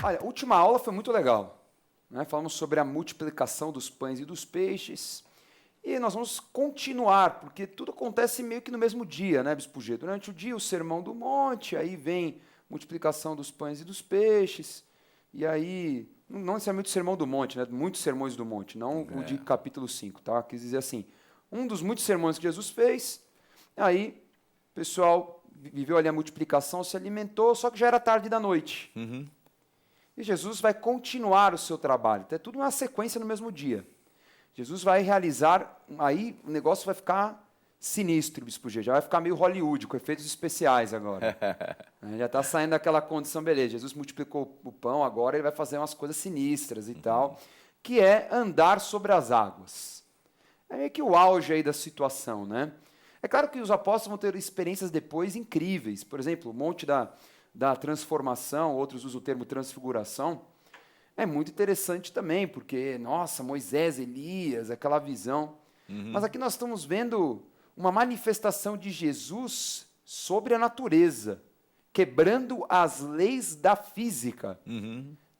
Olha, a última aula foi muito legal, né? Falamos sobre a multiplicação dos pães e dos peixes. E nós vamos continuar, porque tudo acontece meio que no mesmo dia, né, Bispo G? Durante o dia, o Sermão do Monte, aí vem multiplicação dos pães e dos peixes, e aí, não necessariamente o Sermão do Monte, né? Muitos sermões do monte, não o de capítulo 5, tá? Quis dizer assim, um dos muitos sermões que Jesus fez, aí o pessoal viveu ali a multiplicação, se alimentou, só que já era tarde da noite. Uhum. E Jesus vai continuar o seu trabalho, então é tudo uma sequência no mesmo dia. Jesus vai realizar, aí o negócio vai ficar sinistro, Bispo G, já vai ficar meio Hollywood, com efeitos especiais agora. Já está saindo daquela condição, beleza, Jesus multiplicou o pão, agora ele vai fazer umas coisas sinistras e tal, que é andar sobre as águas. É meio que o auge aí da situação, né? É claro que os apóstolos vão ter experiências depois incríveis, por exemplo, o Monte da Transformação, outros usam o termo transfiguração, é muito interessante também, porque, nossa, Moisés, Elias, aquela visão. Mas aqui nós estamos vendo uma manifestação de Jesus sobre a natureza, quebrando as leis da física.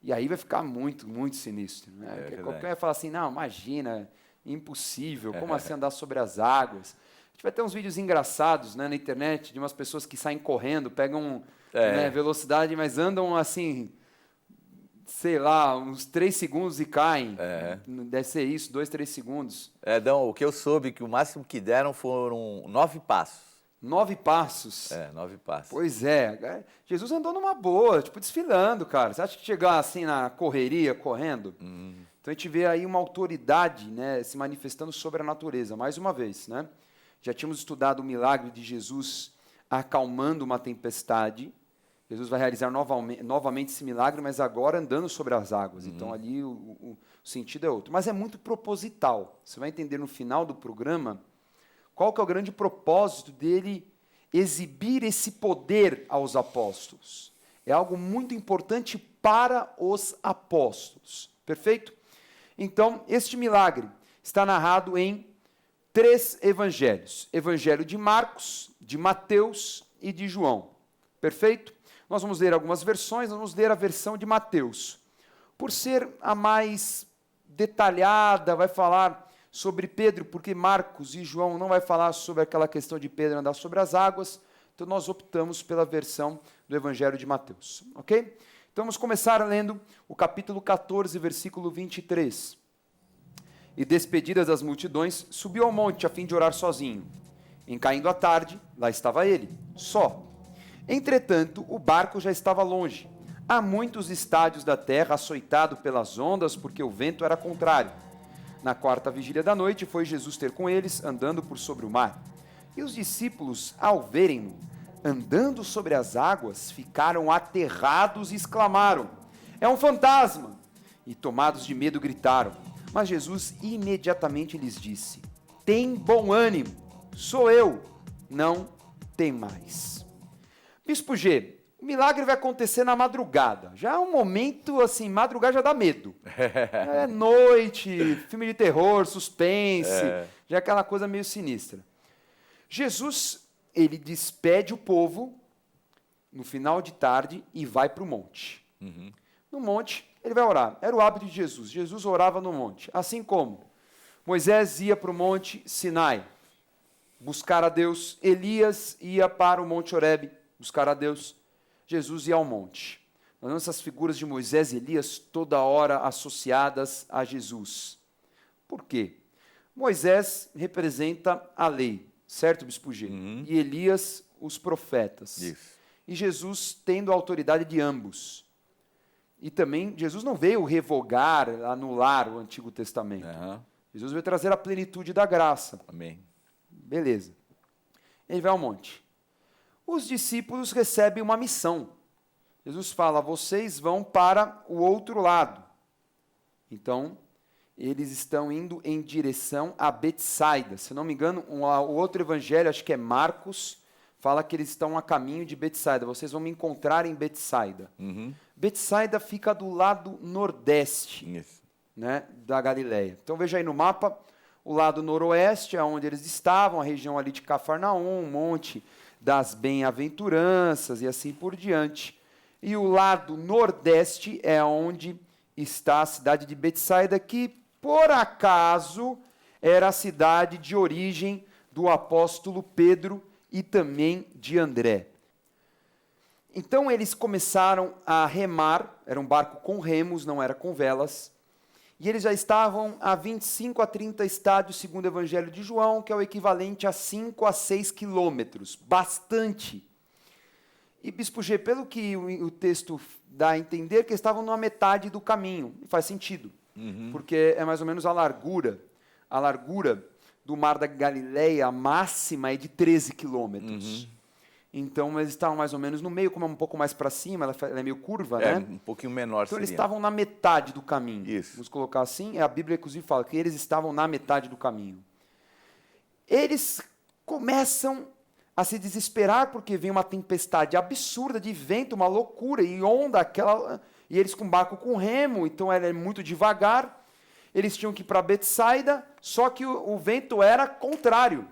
E aí vai ficar muito, muito sinistro. Né? Porque qualquer vai falar assim, não, imagina, impossível, como assim andar sobre as águas? A gente vai ter uns vídeos engraçados, né, na internet de umas pessoas que saem correndo, pegam né, velocidade, mas andam assim, sei lá, uns 3 segundos e caem. Deve ser isso, 2, 3 segundos. Então, o que eu soube que o máximo que deram foram 9 passos. 9 passos. 9 passos. Pois é. Jesus andou numa boa, tipo, desfilando, cara. Você acha que chegar assim na correria, correndo? Então a gente vê aí uma autoridade, né, se manifestando sobre a natureza, mais uma vez, né? Já tínhamos estudado o milagre de Jesus acalmando uma tempestade. Jesus vai realizar novamente esse milagre, mas agora andando sobre as águas. Então, ali o sentido é outro. Mas é muito proposital. Você vai entender no final do programa qual que é o grande propósito dele exibir esse poder aos apóstolos. É algo muito importante para os apóstolos. Perfeito? Então, este milagre está narrado em 3 evangelhos. Evangelho de Marcos, de Mateus e de João. Perfeito? Nós vamos ler algumas versões, nós vamos ler a versão de Mateus. Por ser a mais detalhada, vai falar sobre Pedro, porque Marcos e João não vai falar sobre aquela questão de Pedro andar sobre as águas, então nós optamos pela versão do Evangelho de Mateus, ok? Então vamos começar lendo o capítulo 14, versículo 23. E despedidas das multidões, subiu ao monte a fim de orar sozinho. Em caindo a tarde, lá estava ele, só. Entretanto, o barco já estava longe, a muitos estádios da terra, açoitado pelas ondas, porque o vento era contrário. Na 4ª vigília da noite, foi Jesus ter com eles, andando por sobre o mar. E os discípulos, ao verem-no, andando sobre as águas, ficaram aterrados e exclamaram, é um fantasma! E tomados de medo, gritaram. Mas Jesus imediatamente lhes disse, tem bom ânimo, sou eu, não temais. Bispo G, o milagre vai acontecer na madrugada. Já é um momento, assim, madrugada já dá medo. É noite, filme de terror, suspense, já é aquela coisa meio sinistra. Jesus, ele despede o povo no final de tarde e vai para o monte. No monte, ele vai orar. Era o hábito de Jesus. Jesus orava no monte. Assim como Moisés ia para o monte Sinai buscar a Deus, Elias ia para o monte Horebe buscar a Deus, Jesus ia ao monte. Nós vemos essas figuras de Moisés e Elias toda hora associadas a Jesus. Por quê? Moisés representa a lei, certo, Bispo G? E Elias, os profetas. Isso. E Jesus tendo a autoridade de ambos. E também, Jesus não veio revogar, anular o Antigo Testamento. Jesus veio trazer a plenitude da graça. Amém. Beleza. Ele vai ao monte. Os discípulos recebem uma missão. Jesus fala, vocês vão para o outro lado. Então, eles estão indo em direção a Betsaida. Se não me engano, o outro evangelho, acho que é Marcos, fala que eles estão a caminho de Betsaida. Vocês vão me encontrar em Betsaida. Betsaida fica do lado nordeste, né, da Galileia. Então veja aí no mapa, o lado noroeste é onde eles estavam, a região ali de Cafarnaum, Monte das Bem-aventuranças e assim por diante. e o lado nordeste é onde está a cidade de Betsaida, que, por acaso, era a cidade de origem do apóstolo Pedro e também de André. Então eles começaram a remar, era um barco com remos, não era com velas, e eles já estavam a 25 a 30 estádios, segundo o Evangelho de João, que é o equivalente a 5 a 6 quilômetros, bastante. E Bispo G, pelo que o texto dá a entender, que eles estavam na metade do caminho, e faz sentido, porque é mais ou menos a largura do Mar da Galileia, a máxima é de 13 quilômetros. Então, eles estavam mais ou menos no meio, como é um pouco mais para cima, ela é meio curva, né? Um pouquinho menor. Então, eles estavam na metade do caminho. Isso. Vamos colocar assim, a Bíblia, inclusive, fala que eles estavam na metade do caminho. Eles começam a se desesperar, porque vem uma tempestade absurda de vento, uma loucura, e onda, e eles com barco com remo, então ela é muito devagar. Eles tinham que ir para Betsaida, só que o vento era contrário.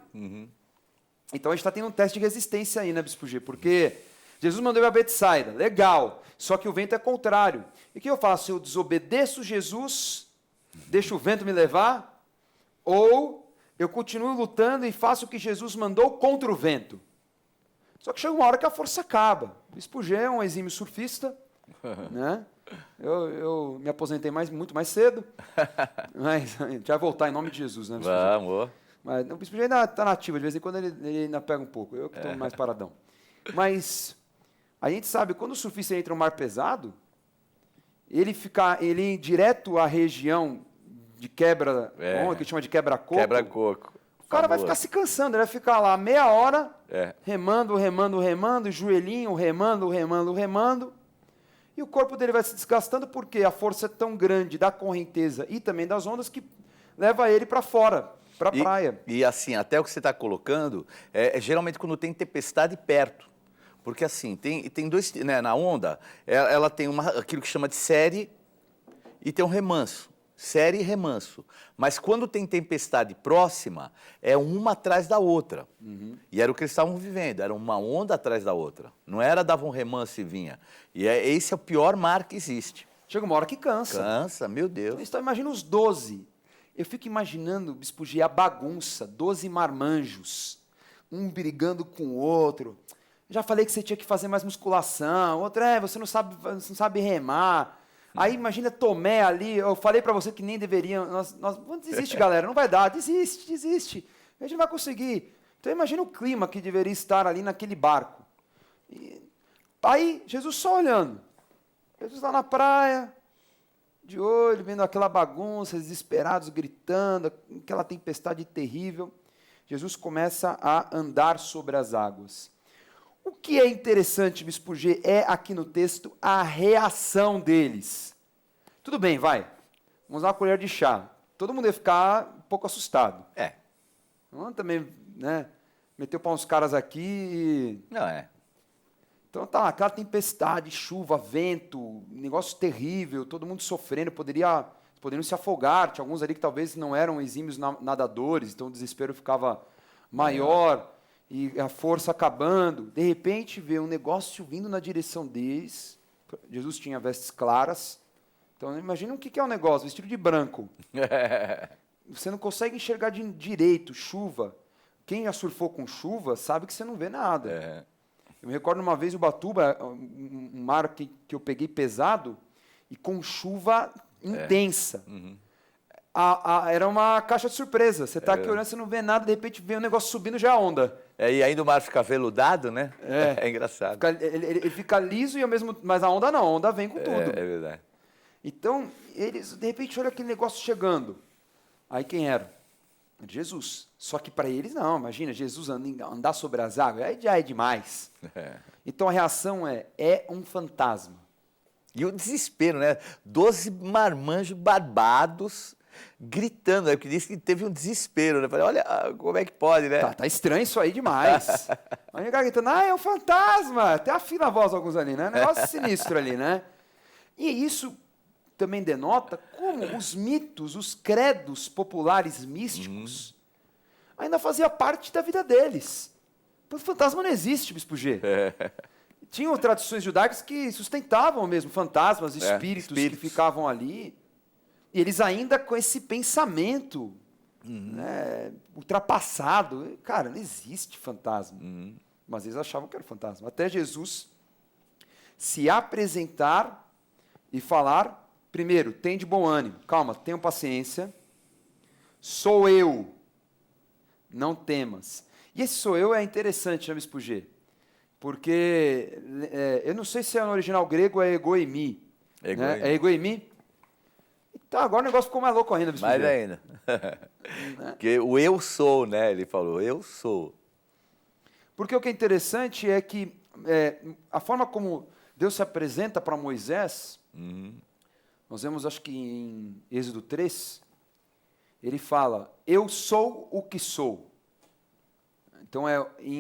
Então a gente está tendo um teste de resistência aí, né, Bispo G? Porque Jesus mandou ir para Betsaida, legal, só que o vento é contrário. E o que eu faço? Eu desobedeço Jesus, deixo o vento me levar, ou eu continuo lutando e faço o que Jesus mandou contra o vento? Só que chega uma hora que a força acaba. Bispo G é um exímio surfista, né? Eu me aposentei muito mais cedo, mas a gente vai voltar em nome de Jesus, né, Bispo G? Vamos. Mas o Bispo G ainda está nativo, de vez em quando ele ainda pega um pouco, eu que estou mais paradão. Mas a gente sabe, quando o surfista entra no mar pesado, ele direto à região de quebra, que chama de quebra-coco. Quebra-coco. O cara vai ficar se cansando, ele vai ficar lá meia hora, remando, joelhinho, remando. E o corpo dele vai se desgastando porque a força é tão grande da correnteza e também das ondas que leva ele para fora, para a praia. E assim, até o que você está colocando, geralmente quando tem tempestade perto. Porque assim, tem dois, né, na onda, ela tem aquilo que chama de série e tem um remanso. Série e remanso. Mas quando tem tempestade próxima, é uma atrás da outra. E era o que eles estavam vivendo, era uma onda atrás da outra. Não era dava um remanso e vinha. E esse é o pior mar que existe. Chega uma hora que cansa. Cansa, meu Deus. Então imagina os 12. Eu fico imaginando, Bispo G, a bagunça, 12 marmanjos, um brigando com o outro. Já falei que você tinha que fazer mais musculação, outro, você não sabe remar. Aí imagina Tomé ali, eu falei para você que nem deveriam, vamos desistir, galera, não vai dar, desiste, a gente não vai conseguir. Então imagina o clima que deveria estar ali naquele barco. Aí Jesus só olhando, Jesus lá na praia, de olho, vendo aquela bagunça, desesperados, gritando, aquela tempestade terrível. Jesus começa a andar sobre as águas. O que é interessante, Bispo G, é aqui no texto a reação deles. Tudo bem, vai. Vamos dar uma colher de chá. Todo mundo ia ficar um pouco assustado. Vamos também, né, meter o pau nos caras aqui e... Não é. Então tá, aquela tempestade, chuva, vento, negócio terrível, todo mundo sofrendo, poderiam se afogar. Tinha alguns ali que talvez não eram exímios nadadores, então o desespero ficava maior. E a força acabando, de repente vê um negócio vindo na direção deles. Jesus tinha vestes claras. Então imagina o que é um negócio, vestido de branco. Você não consegue enxergar direito, chuva. Quem já surfou com chuva sabe que você não vê nada. Eu me recordo uma vez Ubatuba, um mar que eu peguei pesado e com chuva intensa. Era uma caixa de surpresa. Você está aqui olhando, você não vê nada, de repente vem um negócio subindo, já é onda. E ainda o mar fica veludado, né? É engraçado. Ele fica liso e mas a onda não, a onda vem com tudo. É verdade. Então, eles, de repente, olham aquele negócio chegando. Aí quem era? Jesus. Só que para eles, não. Imagina, Jesus andar sobre as águas, aí já é demais. Então, a reação é um fantasma. E o desespero, né? 12 marmanjos barbados gritando, porque disse que teve um desespero, né? Falei, olha como é que pode, né? Tá estranho isso aí demais. Aí o cara gritando, é um fantasma. Até afina a voz alguns ali, né? Negócio sinistro ali, né? E isso também denota como os mitos, os credos populares místicos ainda fazia parte da vida deles. O fantasma não existe, Bispo G. Tinham tradições judaicas que sustentavam mesmo fantasmas, espíritos que ficavam ali. E eles ainda com esse pensamento né, ultrapassado. Cara, não existe fantasma. Mas eles achavam que era fantasma. Até Jesus se apresentar e falar, primeiro, tem de bom ânimo. Calma, tenham paciência. Sou eu. Não temas. E esse sou eu é interessante, né, Bispo G? Porque eu não sei se no original grego é egoimi. Né? É egoimi? Então agora o negócio ficou mais louco ainda, Bispo G. Mais ainda. Porque o eu sou, né? Ele falou, eu sou. Porque o que é interessante é que a forma como Deus se apresenta para Moisés, nós vemos, acho que em Êxodo 3, ele fala, eu sou o que sou. Então,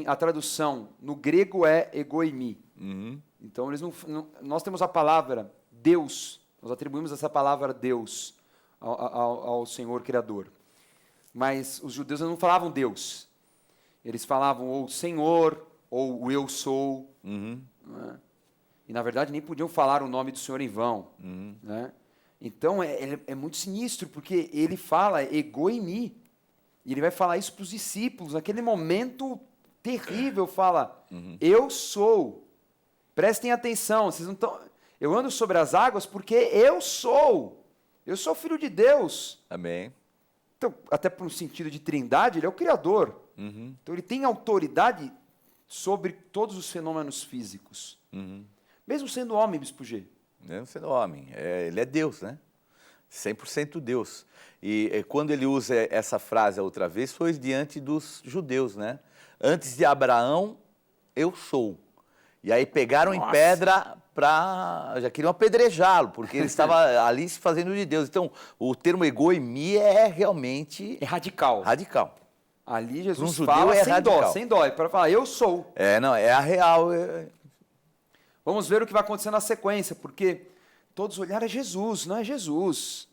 a tradução no grego é egoimi. Então, nós temos a palavra Deus, nós atribuímos essa palavra Deus ao Senhor Criador. Mas os judeus não falavam Deus. Eles falavam ou Senhor, ou o eu sou. Né? E, na verdade, nem podiam falar o nome do Senhor em vão. Né? Então, é muito sinistro, porque ele fala egoimi. E ele vai falar isso para os discípulos, naquele momento terrível, fala, eu sou. Prestem atenção, vocês não estão... Eu ando sobre as águas porque eu sou. Eu sou filho de Deus. Amém. Então, até por um sentido de trindade, ele é o Criador. Então, ele tem autoridade sobre todos os fenômenos físicos. Mesmo sendo homem, Bispo G. Mesmo sendo homem. Ele é Deus, né? 100% Deus. E quando ele usa essa frase a outra vez, foi diante dos judeus, né? Antes de Abraão, eu sou. E aí pegaram em pedra já queriam apedrejá-lo, porque ele estava ali se fazendo de Deus. Então, o termo egoimi é realmente... É radical. Radical. Ali Jesus um fala é sem radical. dó, sem dó, para falar, eu sou. Não, é a real. Vamos ver o que vai acontecer na sequência, porque todos olharam a Jesus, não é Jesus.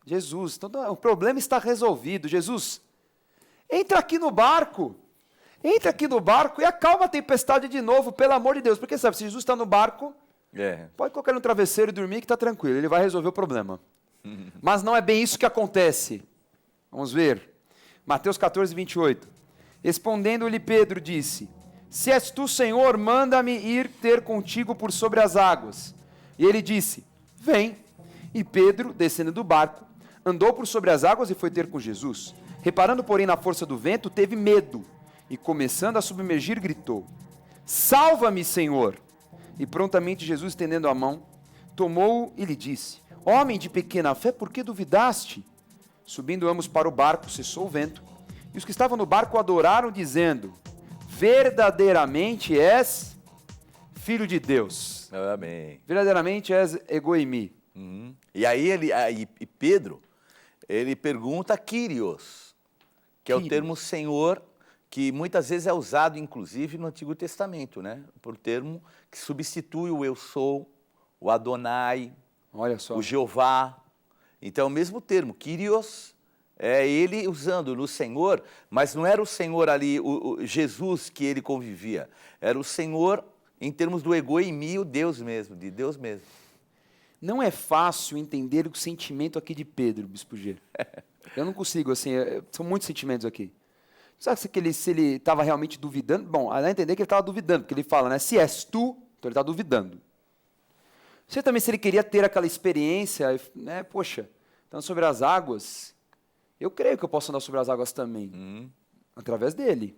Jesus, então, o problema está resolvido. Jesus, entra aqui no barco. Entra aqui no barco e acalma a tempestade de novo, pelo amor de Deus. Porque sabe, se Jesus está no barco, pode colocar no travesseiro e dormir que está tranquilo. Ele vai resolver o problema. Mas não é bem isso que acontece. Vamos ver. Mateus 14, 28. Respondendo-lhe Pedro, disse, se és tu, Senhor, manda-me ir ter contigo por sobre as águas. E ele disse, vem. E Pedro, descendo do barco, andou por sobre as águas e foi ter com Jesus. Reparando, porém, na força do vento, teve medo. E começando a submergir, gritou, salva-me, Senhor! E prontamente Jesus, estendendo a mão, tomou-o e lhe disse, homem de pequena fé, por que duvidaste? Subindo ambos para o barco, cessou o vento. E os que estavam no barco adoraram, dizendo, verdadeiramente és filho de Deus. Amém. Verdadeiramente és egoimi. E aí Pedro, ele pergunta Kyrios, que é o termo Senhor, que muitas vezes é usado, inclusive, no Antigo Testamento, né? Por termo que substitui o eu sou, o Adonai, olha só, o Jeová. Então, é o mesmo termo, Kyrios, é ele usando no Senhor, mas não era o Senhor ali, o Jesus que ele convivia, era o Senhor em termos do egoimi, o Deus mesmo, de Deus mesmo. Não é fácil entender o sentimento aqui de Pedro, Bispo G. Eu não consigo, assim, são muitos sentimentos aqui. Sabe se ele estava realmente duvidando? Bom, a entender que ele estava duvidando, porque ele fala, né? Se és tu, então ele está duvidando. Você também, se ele queria ter aquela experiência, né? Poxa, estando sobre as águas, eu creio que eu posso andar sobre as águas também. Através dele.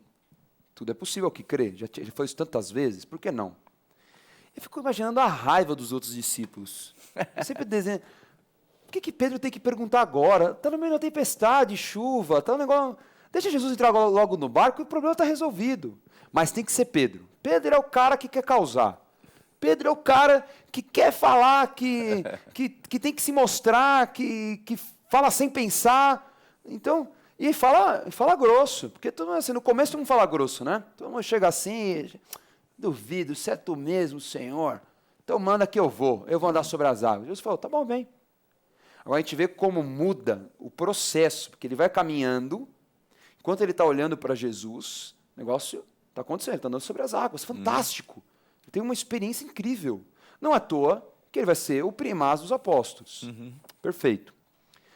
Tudo é possível que crê. Já foi isso tantas vezes, por que não? Eu fico imaginando a raiva dos outros discípulos. Eu sempre desenho, o que Pedro tem que perguntar agora? Está no meio da tempestade, chuva, está um negócio... Deixa Jesus entrar logo no barco e o problema está resolvido. Mas tem que ser Pedro. Pedro é o cara que quer causar. Pedro é o cara que quer falar, que tem que se mostrar, que fala sem pensar. Então, e fala grosso. Porque assim, no começo todo mundo fala grosso, né? Todo mundo chega assim, duvido, se é tu mesmo, Senhor. Então manda que eu vou andar sobre as águas. Jesus falou, tá bom, vem. Agora a gente vê como muda o processo, porque ele vai caminhando. Enquanto ele está olhando para Jesus, o negócio está acontecendo, ele está andando sobre as águas, fantástico. tem uma experiência incrível. Não à toa que ele vai ser o primaz dos apóstolos. Perfeito.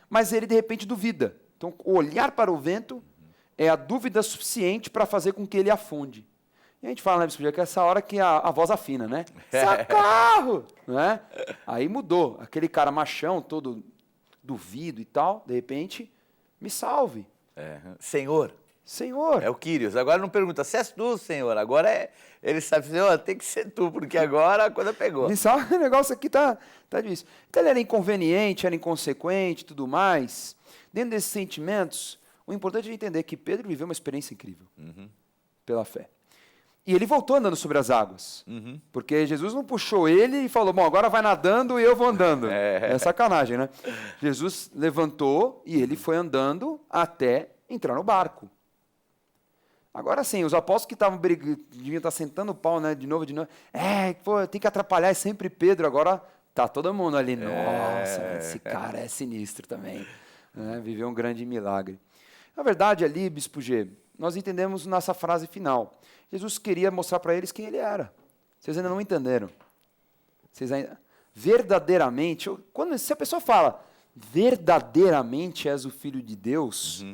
Mas ele, de repente, duvida. Então, olhar para o vento é a dúvida suficiente para fazer com que ele afunde. E a gente fala, né, bispo, que é essa hora que a voz afina, né? Socorro! Né? Aí mudou. Aquele cara machão, todo duvido e tal, de repente, me salve. Senhor. Senhor. É o Quírios. Agora não pergunta se és tu, Senhor. Agora ele sabe, Senhor, tem que ser tu, porque agora a coisa pegou. Me salve, o negócio aqui tá difícil. Então ele era inconveniente, era inconsequente, tudo mais. Dentro desses sentimentos, o importante é entender que Pedro viveu uma experiência incrível pela fé. E ele voltou andando sobre as águas. Porque Jesus não puxou ele e falou, bom, agora vai nadando e eu vou andando. É sacanagem, né? Jesus levantou e ele foi andando até entrar no barco. Agora sim, os apóstolos que estavam deviam estar sentando o pau, né, de novo. Pô, tem que atrapalhar, é sempre Pedro. Agora tá todo mundo ali. Nossa, esse cara é sinistro também. Viveu um grande milagre. Na verdade, ali, Bispo G, nós entendemos nessa frase final. Jesus queria mostrar para eles quem ele era. Vocês ainda não entenderam. Verdadeiramente, se a pessoa fala, verdadeiramente és o Filho de Deus,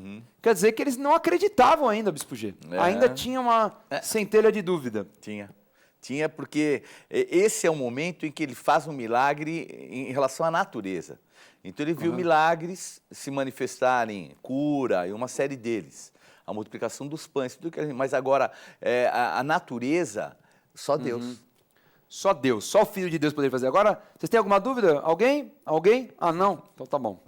quer dizer que eles não acreditavam ainda, Bispo G. Ainda tinha uma centelha de dúvida. Tinha porque esse é o momento em que ele faz um milagre em relação à natureza. Então ele viu milagres se manifestarem, cura e uma série deles. A multiplicação dos pães, tudo que mas agora a natureza, só Deus. Só Deus, só o Filho de Deus poderia fazer. Agora, vocês têm alguma dúvida? Alguém? Alguém? Ah, não? Então tá bom.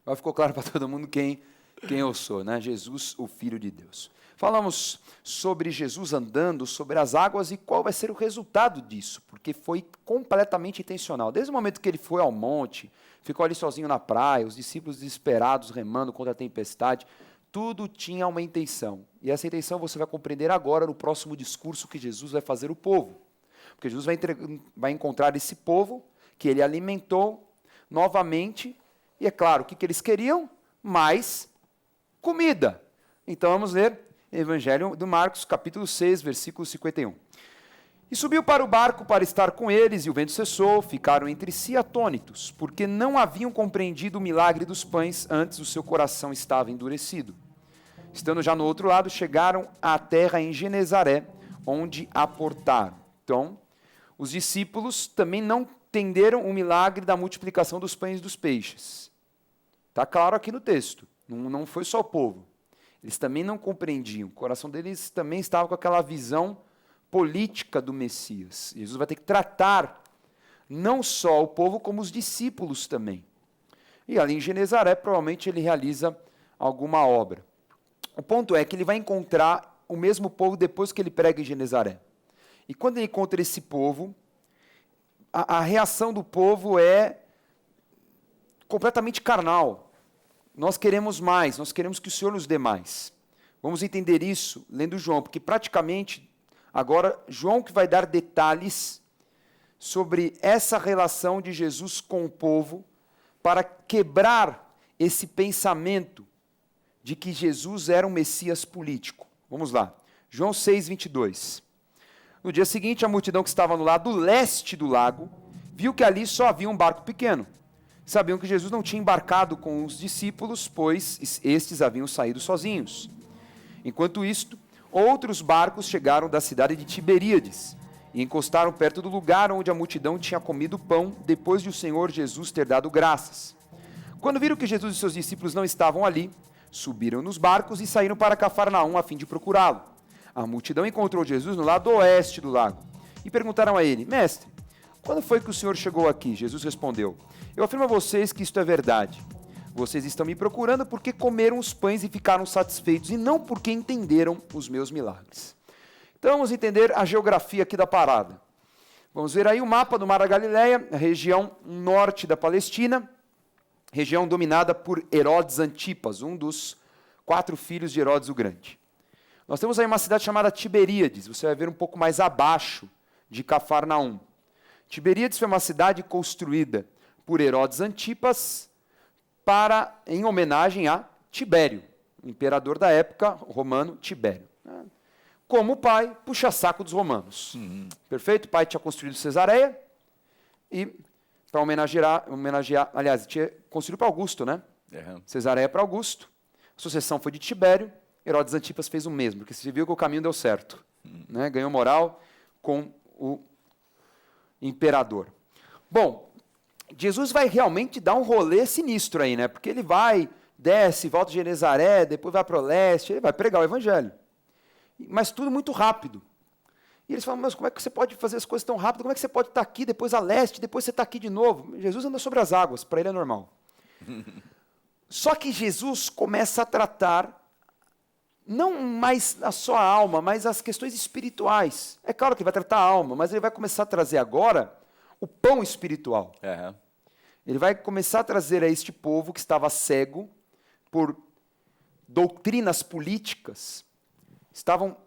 Agora ficou claro para todo mundo quem eu sou, né? Jesus, o Filho de Deus. Falamos sobre Jesus andando sobre as águas e qual vai ser o resultado disso, porque foi completamente intencional. Desde o momento que ele foi ao monte, ficou ali sozinho na praia, os discípulos desesperados remando contra a tempestade, tudo tinha uma intenção. E essa intenção você vai compreender agora no próximo discurso que Jesus vai fazer ao povo. Porque Jesus vai encontrar esse povo que ele alimentou novamente. E é claro, o que eles queriam? Mais comida. Então vamos ler Evangelho de Marcos, capítulo 6, versículo 51. E subiu para o barco para estar com eles, e o vento cessou, ficaram entre si atônitos, porque não haviam compreendido o milagre dos pães, antes o seu coração estava endurecido. Estando já no outro lado, chegaram à terra em Genezaré, onde aportaram. Então, os discípulos também não entenderam o milagre da multiplicação dos pães e dos peixes. Está claro aqui no texto, não foi só o povo. Eles também não compreendiam, o coração deles também estava com aquela visão política do Messias. Jesus vai ter que tratar não só o povo, como os discípulos também. E ali em Genezaré, provavelmente ele realiza alguma obra. O ponto é que ele vai encontrar o mesmo povo depois que ele prega em Genezaré. E quando ele encontra esse povo, a reação do povo é completamente carnal. Nós queremos mais, nós queremos que o Senhor nos dê mais. Vamos entender isso lendo João, porque praticamente agora, João que vai dar detalhes sobre essa relação de Jesus com o povo para quebrar esse pensamento de que Jesus era um Messias político. Vamos lá. João 6, 22. No dia seguinte, a multidão que estava no lado leste do lago viu que ali só havia um barco pequeno. Sabiam que Jesus não tinha embarcado com os discípulos, pois estes haviam saído sozinhos. Enquanto isto, outros barcos chegaram da cidade de Tiberíades e encostaram perto do lugar onde a multidão tinha comido pão depois de o Senhor Jesus ter dado graças. Quando viram que Jesus e seus discípulos não estavam ali, subiram nos barcos e saíram para Cafarnaum a fim de procurá-lo. A multidão encontrou Jesus no lado oeste do lago e perguntaram a ele: Mestre, quando foi que o Senhor chegou aqui? Jesus respondeu: Eu afirmo a vocês que isto é verdade. Vocês estão me procurando porque comeram os pães e ficaram satisfeitos, e não porque entenderam os meus milagres. Então vamos entender a geografia aqui da parada. Vamos ver aí o mapa do Mar da Galileia, a região norte da Palestina, região dominada por Herodes Antipas, um dos 4 filhos de Herodes o Grande. Nós temos aí uma cidade chamada Tiberíades, você vai ver um pouco mais abaixo de Cafarnaum. Tiberíades foi uma cidade construída por Herodes Antipas em homenagem a Tibério, o imperador da época romano Tibério. como o pai, puxa-saco dos romanos. Perfeito? O pai tinha construído Cesareia e, para homenagear, aliás, tinha construído para Augusto, né? Cesareia para Augusto. A sucessão foi de Tibério. Herodes Antipas fez o mesmo, porque você viu que o caminho deu certo. Né? Ganhou moral com o imperador. Bom, Jesus vai realmente dar um rolê sinistro aí, né? Porque ele vai, desce, volta de Genezaré, depois vai para o leste, ele vai pregar o evangelho. Mas tudo muito rápido. E eles falam, mas como é que você pode fazer as coisas tão rápido? Como é que você pode estar aqui, depois a leste, depois você está aqui de novo? Jesus anda sobre as águas, para ele é normal. Só que Jesus começa a tratar não mais a sua alma, mas as questões espirituais. É claro que ele vai tratar a alma, mas ele vai começar a trazer agora o pão espiritual. Ele vai começar a trazer a este povo que estava cego por doutrinas políticas, estavam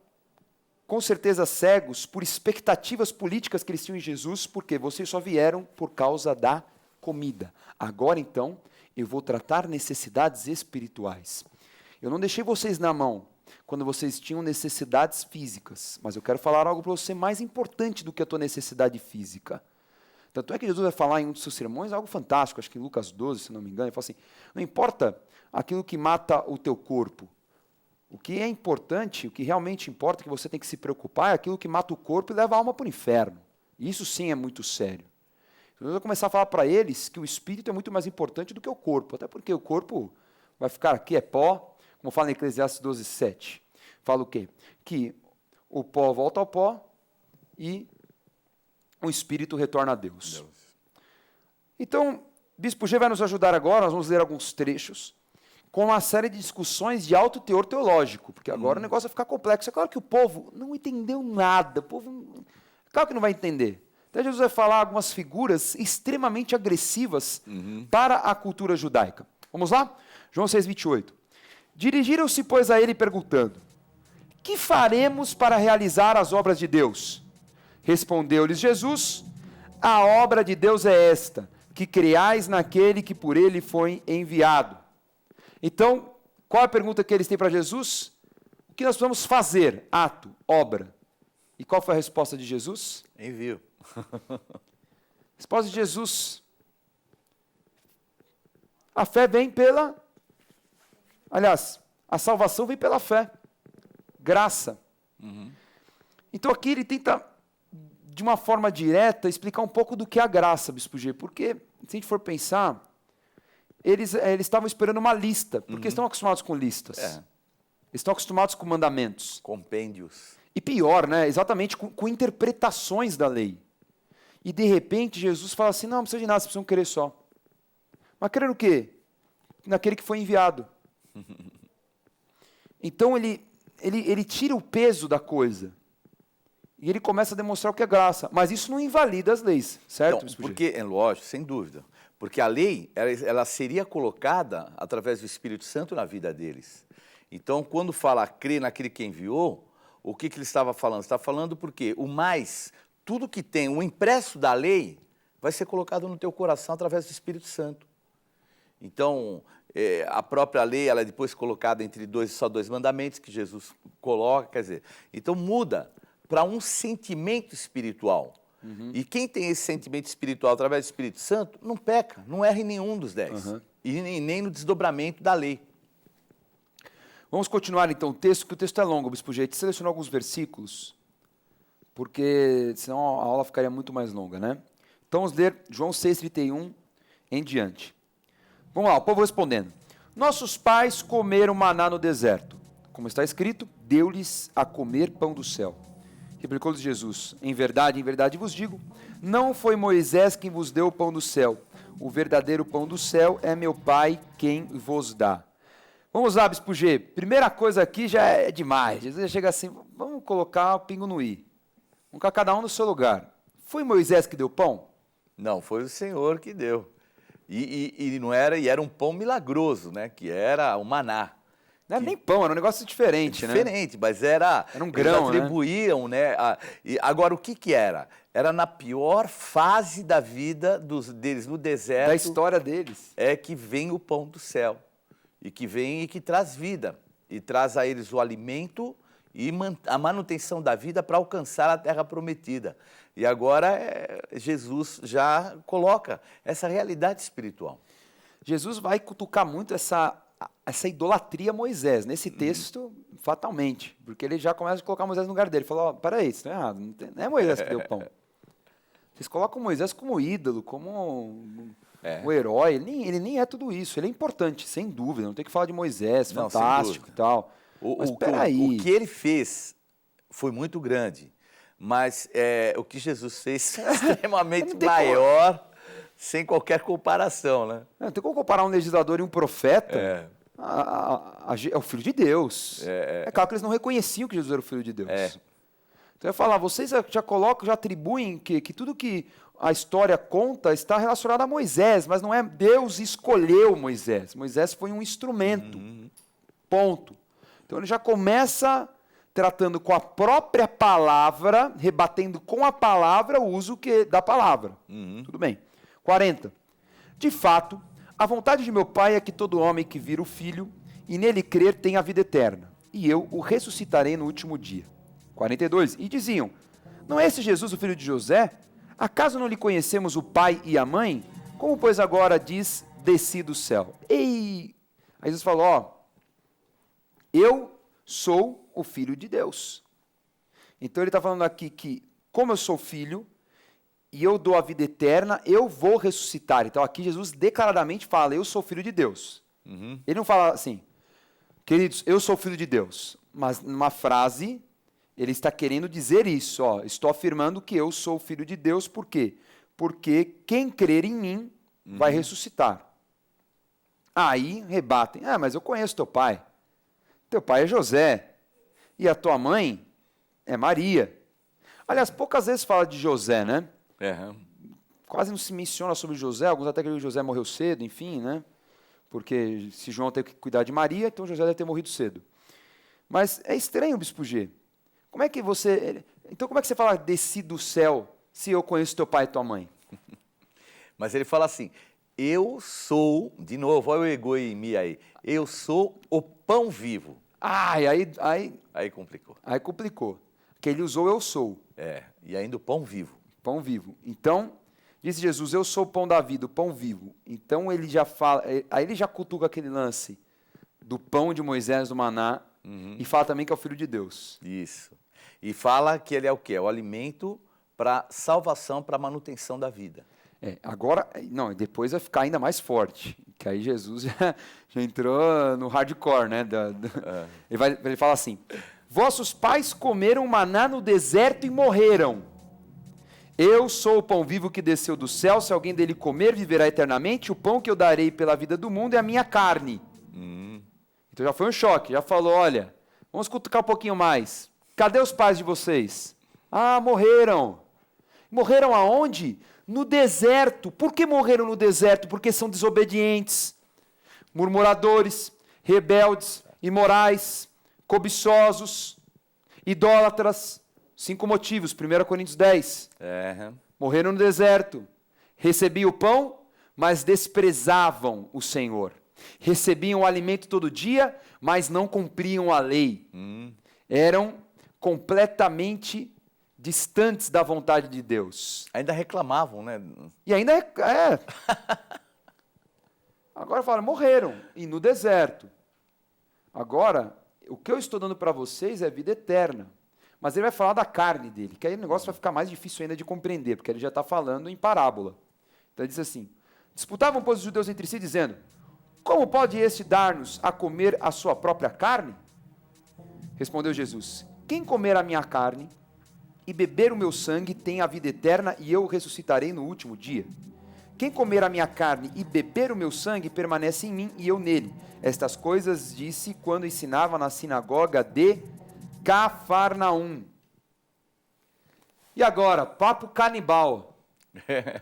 com certeza cegos por expectativas políticas que eles tinham em Jesus, porque vocês só vieram por causa da comida. Agora então, eu vou tratar necessidades espirituais. Eu não deixei vocês na mão quando vocês tinham necessidades físicas, mas eu quero falar algo para você mais importante do que a tua necessidade física. Tanto é que Jesus vai falar em um dos seus sermões algo fantástico, acho que em Lucas 12, se não me engano, ele fala assim, não importa aquilo que mata o teu corpo, o que é importante, o que realmente importa, que você tem que se preocupar, é aquilo que mata o corpo e leva a alma para o inferno. Isso sim é muito sério. Jesus vai começar a falar para eles que o espírito é muito mais importante do que o corpo, até porque o corpo vai ficar aqui, é pó, como fala em Eclesiastes 12:7. Fala o quê? Que o pó volta ao pó e o espírito retorna a Deus. Então, Bispo G vai nos ajudar agora, nós vamos ler alguns trechos, com uma série de discussões de alto teor teológico, porque agora o negócio vai ficar complexo. É claro que o povo não entendeu nada, claro que não vai entender. Então Jesus vai falar algumas figuras extremamente agressivas para a cultura judaica. Vamos lá? João 6:28. Dirigiram-se, pois, a ele perguntando, que faremos para realizar as obras de Deus? Respondeu-lhes Jesus, a obra de Deus é esta, que creais naquele que por ele foi enviado. Então, qual é a pergunta que eles têm para Jesus? O que nós vamos fazer? Ato, obra. E qual foi a resposta de Jesus? Envio. Resposta de Jesus. A fé vem pela... Aliás, a salvação vem pela fé. Graça. Então aqui ele tenta, de uma forma direta, explicar um pouco do que é a graça, Bispo G. Porque, se a gente for pensar, eles estavam esperando uma lista, porque estão acostumados com listas. Estão acostumados com mandamentos. Compêndios. E pior, né? Exatamente, com interpretações da lei. E de repente Jesus fala assim, não precisa de nada, vocês precisam crer só. Mas crer no quê? Naquele que foi enviado. Então ele tira o peso da coisa. E ele começa a demonstrar o que é graça. Mas isso não invalida as leis, certo? Então, porque, é lógico, sem dúvida. Porque a lei, ela seria colocada através do Espírito Santo na vida deles. Então, quando fala crer naquele que enviou, o que ele estava falando? Está falando porque tudo que tem o impresso da lei, vai ser colocado no teu coração através do Espírito Santo. Então, a própria lei, ela é depois colocada entre só dois mandamentos que Jesus coloca, quer dizer, então muda para um sentimento espiritual. E quem tem esse sentimento espiritual através do Espírito Santo, não peca, não erra em nenhum dos 10. E nem no desdobramento da lei. Vamos continuar então o texto, que o texto é longo, Bispo G. A gente selecionou alguns versículos, porque senão a aula ficaria muito mais longa, né? Então vamos ler João 6:31 em diante. Vamos lá, o povo respondendo. Nossos pais comeram maná no deserto. Como está escrito, deu-lhes a comer pão do céu. Replicou-lhes Jesus, em verdade vos digo, não foi Moisés quem vos deu o pão do céu. O verdadeiro pão do céu é meu Pai quem vos dá. Vamos lá, Bispo G. Primeira coisa aqui já é demais. Jesus já chega assim, vamos colocar o pingo no i. Vamos colocar cada um no seu lugar. Foi Moisés que deu pão? Não, foi o Senhor que deu. E não era, e era um pão milagroso, né? Que era o maná. Não era nem pão, era um negócio diferente, né? Diferente, mas era um grão, eles atribuíam, né? Agora, o que era? Era na pior fase da vida deles no deserto. Da história deles. É que vem o pão do céu. E que vem e que traz vida. E traz a eles o alimento e a manutenção da vida para alcançar a terra prometida. E agora Jesus já coloca essa realidade espiritual. Jesus vai cutucar muito essa idolatria a Moisés, nesse texto, fatalmente, porque ele já começa a colocar Moisés no lugar dele. Ele fala, ó, peraí, isso está errado, não é Moisés que deu pão. Vocês colocam Moisés como ídolo, como o herói, ele nem é tudo isso, ele é importante, sem dúvida, não tem que falar de Moisés, Não, fantástico e tal. Mas peraí. O que ele fez foi muito grande, mas o que Jesus fez é extremamente maior, sem qualquer comparação, né? Não tem como comparar um legislador e um profeta. É o Filho de Deus. É claro que eles não reconheciam que Jesus era o Filho de Deus. Então eu ia falar, vocês já colocam, já atribuem que tudo que a história conta está relacionado a Moisés, mas não é Deus escolheu Moisés. Moisés foi um instrumento. Ponto. Então ele já começa tratando com a própria palavra, rebatendo com a palavra o uso da palavra. Tudo bem. 40. De fato, a vontade de meu Pai é que todo homem que vira o Filho e nele crer tenha a vida eterna, e eu o ressuscitarei no último dia. 42. E diziam, não é esse Jesus o filho de José? Acaso não lhe conhecemos o pai e a mãe? Como, pois, agora diz, desci do céu? Ei! Aí Jesus falou, ó, eu sou o Filho de Deus. Então ele está falando aqui que, como eu sou filho, e eu dou a vida eterna, eu vou ressuscitar. Então aqui Jesus declaradamente fala, eu sou filho de Deus. Ele não fala assim, queridos, eu sou filho de Deus. Mas numa frase, ele está querendo dizer isso, ó, estou afirmando que eu sou filho de Deus, por quê? Porque quem crer em mim vai ressuscitar. Aí rebatem, mas eu conheço teu pai é José, e a tua mãe é Maria. Aliás, poucas vezes fala de José, né? Quase não se menciona sobre José, alguns até creem que José morreu cedo, enfim, né? Porque se João teve que cuidar de Maria, então José deve ter morrido cedo. Mas é estranho, Bispo G. Então como é que você fala desci do céu se eu conheço teu pai e tua mãe? Mas ele fala assim, eu sou, de novo, olha o ego em mim aí, eu sou o pão vivo. Aí complicou. Aí complicou. Porque ele usou eu sou. E ainda o pão vivo. Pão vivo. Então, disse Jesus, eu sou o pão da vida, o pão vivo. Então ele já fala, aí ele já cutuca aquele lance do pão de Moisés, do maná, e fala também que é o Filho de Deus. Isso. E fala que ele é o quê? É o alimento para salvação, para manutenção da vida. Agora, depois vai ficar ainda mais forte, que aí Jesus já entrou no hardcore, né? Ele fala assim, vossos pais comeram maná no deserto e morreram. Eu sou o pão vivo que desceu do céu, se alguém dele comer, viverá eternamente, o pão que eu darei pela vida do mundo é a minha carne. Então já foi um choque, já falou, olha, vamos cutucar um pouquinho mais. Cadê os pais de vocês? Morreram. Morreram aonde? No deserto. Por que morreram no deserto? Porque são desobedientes, murmuradores, rebeldes, imorais, cobiçosos, idólatras. 5 motivos, 1 Coríntios 10. Morreram no deserto. Recebiam o pão, mas desprezavam o Senhor. Recebiam o alimento todo dia, mas não cumpriam a lei. Eram completamente distantes da vontade de Deus. Ainda reclamavam, né? E ainda Agora fala, morreram, e no deserto. Agora, o que eu estou dando para vocês é vida eterna. Mas ele vai falar da carne dele, que aí o negócio vai ficar mais difícil ainda de compreender, porque ele já está falando em parábola. Então ele diz assim, disputavam, pois, os judeus entre si, dizendo, como pode este dar-nos a comer a sua própria carne? Respondeu Jesus, quem comer a minha carne e beber o meu sangue tem a vida eterna e eu o ressuscitarei no último dia. Quem comer a minha carne e beber o meu sangue permanece em mim e eu nele. Estas coisas disse quando ensinava na sinagoga de Cafarnaum. E agora, papo canibal.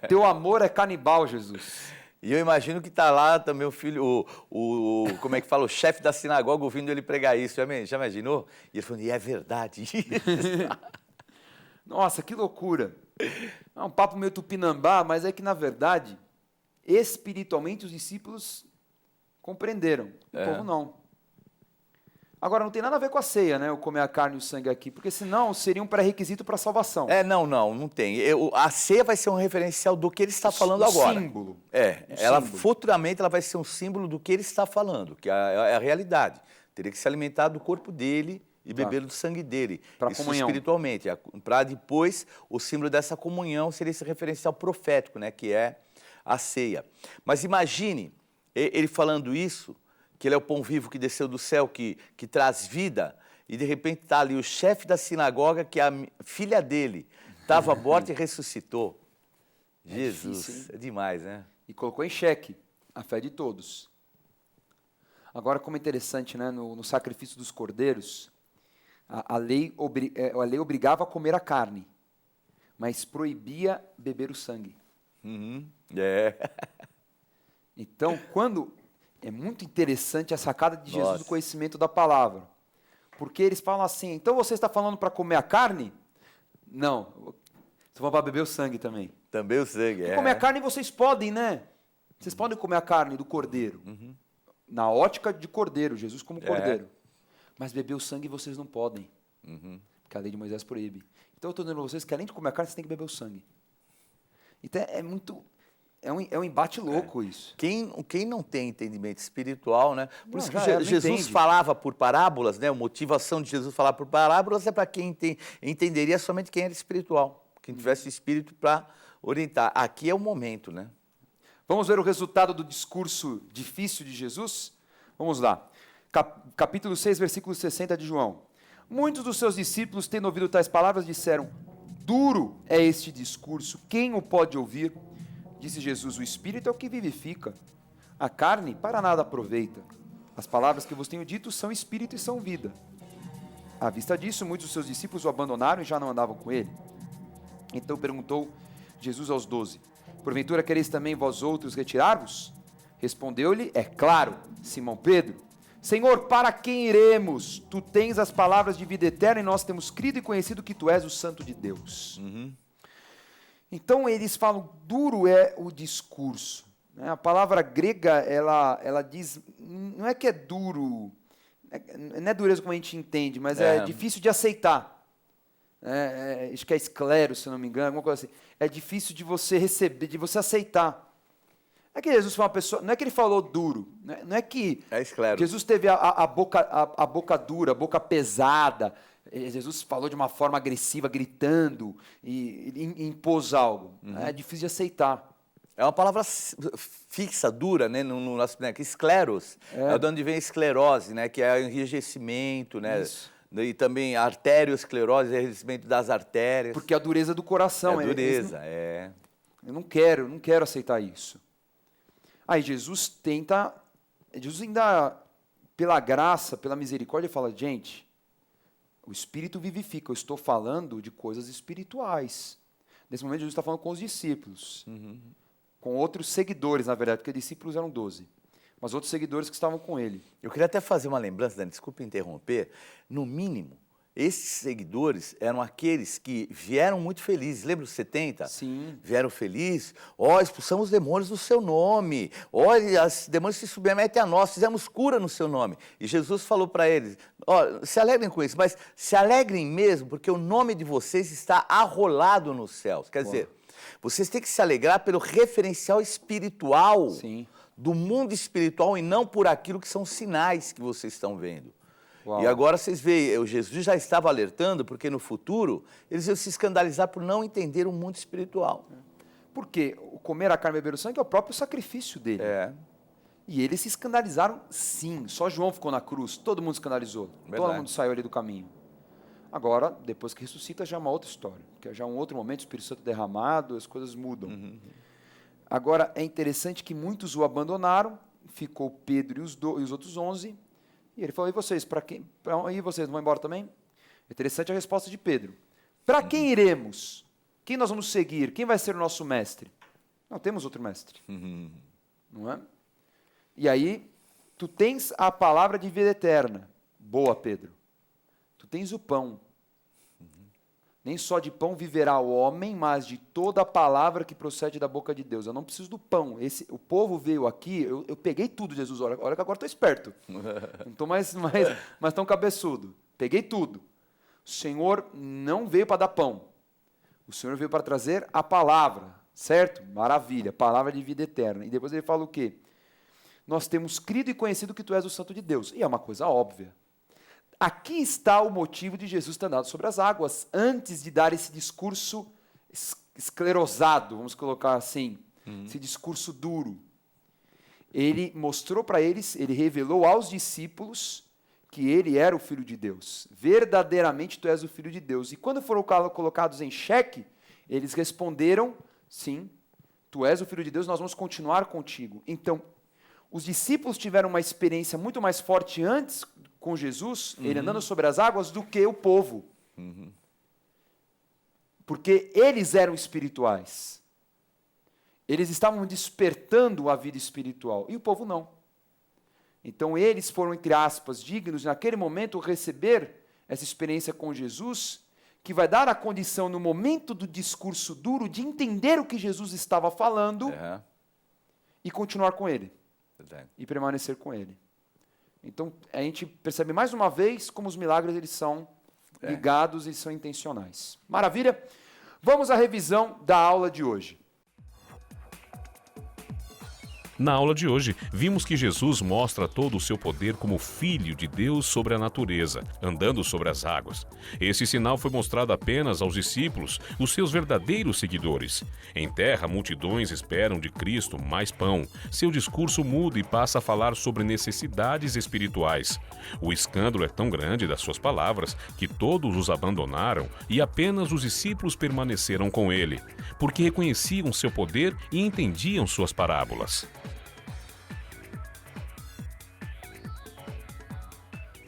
Teu amor é canibal, Jesus. E eu imagino que está lá também o filho, como é que fala, o chefe da sinagoga ouvindo ele pregar isso. Já imaginou? E ele falando, e é verdade isso. Nossa, que loucura. É um papo meio tupinambá, mas é que, na verdade, espiritualmente os discípulos compreenderam. O povo não. Agora, não tem nada a ver com a ceia, né? O comer a carne e o sangue aqui, porque senão seria um pré-requisito para a salvação. Não tem. A ceia vai ser um referencial do que ele está falando agora. Símbolo. Ela símbolo. futuramente ela vai ser um símbolo do que ele está falando, que é a realidade. Teria que se alimentar do corpo dele e beber do sangue dele. Pra Isso comunhão. espiritualmente. Para depois, o símbolo dessa comunhão seria esse referencial profético, né? Que é a ceia. Mas imagine ele falando isso, que ele é o pão vivo que desceu do céu, que traz vida, e de repente está ali o chefe da sinagoga, que a filha dele estava morta e ressuscitou. Jesus, difícil, é demais, né? E colocou em xeque a fé de todos. Agora, como é interessante, né? No sacrifício dos cordeiros, a lei obrigava a comer a carne, mas proibia beber o sangue. Então, é muito interessante a sacada de Jesus do conhecimento da palavra. Porque eles falam assim, então você está falando para comer a carne? Não, você vai para beber o sangue também. Também o sangue, Porque comer a carne vocês podem, né? Vocês podem comer a carne do cordeiro. Na ótica de cordeiro, Jesus como cordeiro. Mas beber o sangue vocês não podem. Porque a lei de Moisés proíbe. Então eu estou dizendo para vocês que além de comer a carne, vocês têm que beber o sangue. Então é um embate louco isso. Quem não tem entendimento espiritual, né? Por isso que Jesus entende. falava por parábolas, né? A motivação de Jesus falar por parábolas é para quem entenderia somente quem era espiritual, quem tivesse espírito para orientar. Aqui é o momento, né? Vamos ver o resultado do discurso difícil de Jesus? Vamos lá. Capítulo 6, versículo 60 de João. Muitos dos seus discípulos, tendo ouvido tais palavras, disseram: duro é este discurso, quem o pode ouvir? Disse Jesus: o Espírito é o que vivifica. A carne para nada aproveita. As palavras que vos tenho dito são Espírito e são vida. À vista disso, muitos dos seus discípulos o abandonaram e já não andavam com ele. Então perguntou Jesus aos 12: porventura quereis também vós outros retirar-vos? Respondeu-lhe: é claro, Simão Pedro. Senhor, para quem iremos? Tu tens as palavras de vida eterna e nós temos crido e conhecido que tu és o Santo de Deus. Então eles falam, duro é o discurso. Né? A palavra grega, ela diz, não é que é duro, não é dureza como a gente entende, mas é difícil de aceitar. Acho que é esclero, se não me engano, alguma coisa assim. É difícil de você receber, de você aceitar. Não é que Jesus foi uma pessoa, não é que ele falou duro, não é que Jesus teve a boca dura, a boca pesada. Jesus falou de uma forma agressiva, gritando, e impôs algo. É difícil de aceitar. É uma palavra fixa, dura, né? No nosso escleros, é de onde vem a esclerose, né? Que é o enrijecimento, né? Isso. E também arteriosclerose, enrijecimento das artérias. Porque a dureza do coração. É dureza, Eu não quero aceitar isso. Aí Jesus ainda, pela graça, pela misericórdia, fala, gente, o Espírito vivifica, eu estou falando de coisas espirituais. Nesse momento, Jesus está falando com os discípulos, com outros seguidores, na verdade, porque discípulos eram 12, mas outros seguidores que estavam com ele. Eu queria até fazer uma lembrança, Dani, desculpe interromper, no mínimo, esses seguidores eram aqueles que vieram muito felizes. Lembra dos 70? Sim. Vieram felizes. Expulsamos os demônios no seu nome. Os demônios se submetem a nós. Fizemos cura no seu nome. E Jesus falou para eles, se alegrem com isso, mas se alegrem mesmo, porque o nome de vocês está arrolado nos céus. Quer dizer, vocês têm que se alegrar pelo referencial espiritual do mundo espiritual e não por aquilo que são sinais que vocês estão vendo. E agora vocês veem, Jesus já estava alertando, porque no futuro eles iam se escandalizar por não entender o mundo espiritual. Porque o comer a carne e beber o sangue é o próprio sacrifício dele. E eles se escandalizaram, sim. Só João ficou na cruz, todo mundo escandalizou. Todo mundo saiu ali do caminho. Agora, depois que ressuscita, já é uma outra história. Porque já é um outro momento, o Espírito Santo derramado, as coisas mudam. Agora, é interessante que muitos o abandonaram, ficou Pedro e os outros 11. E ele falou, e vocês, e vocês não vão embora também? É interessante a resposta de Pedro. Para quem iremos? Quem nós vamos seguir? Quem vai ser o nosso mestre? Não temos outro mestre. Não é? E aí, tu tens a palavra de vida eterna. Boa, Pedro. Tu tens o pão. Nem só de pão viverá o homem, mas de toda a palavra que procede da boca de Deus. Eu não preciso do pão. O povo veio aqui, eu peguei tudo, Jesus. Olha que agora estou esperto. Não estou mais tão cabeçudo. Peguei tudo. O Senhor não veio para dar pão. O Senhor veio para trazer a palavra, certo? Maravilha, palavra de vida eterna. E depois ele fala o quê? Nós temos crido e conhecido que tu és o Santo de Deus. E é uma coisa óbvia. Aqui está o motivo de Jesus ter andado sobre as águas, antes de dar esse discurso esclerosado, vamos colocar assim, esse discurso duro. Ele mostrou para eles, ele revelou aos discípulos que ele era o Filho de Deus. Verdadeiramente tu és o Filho de Deus. E quando foram colocados em xeque, eles responderam, sim, tu és o Filho de Deus, nós vamos continuar contigo. Então, os discípulos tiveram uma experiência muito mais forte antes com Jesus, ele andando sobre as águas, do que o povo. Porque eles eram espirituais. Eles estavam despertando a vida espiritual, e o povo não. Então eles foram, entre aspas, dignos, naquele momento, receber essa experiência com Jesus, que vai dar a condição, no momento do discurso duro, de entender o que Jesus estava falando e continuar com ele. E permanecer com ele. Então, a gente percebe mais uma vez como os milagres eles são ligados e são intencionais. Maravilha? Vamos à revisão da aula de hoje. Na aula de hoje, vimos que Jesus mostra todo o seu poder como Filho de Deus sobre a natureza, andando sobre as águas. Esse sinal foi mostrado apenas aos discípulos, os seus verdadeiros seguidores. Em terra, multidões esperam de Cristo mais pão. Seu discurso muda e passa a falar sobre necessidades espirituais. O escândalo é tão grande das suas palavras que todos os abandonaram e apenas os discípulos permaneceram com ele, porque reconheciam seu poder e entendiam suas parábolas.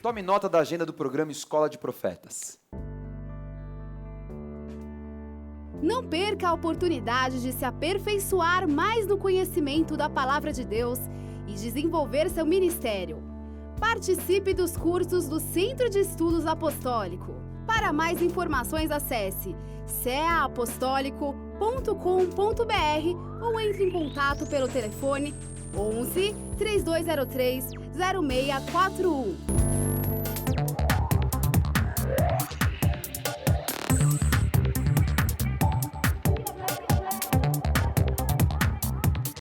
Tome nota da agenda do programa Escola de Profetas. Não perca a oportunidade de se aperfeiçoar mais no conhecimento da Palavra de Deus e desenvolver seu ministério. Participe dos cursos do Centro de Estudos Apostólico. Para mais informações, acesse ceaapostólico.com.br ou entre em contato pelo telefone 11 3203 0641.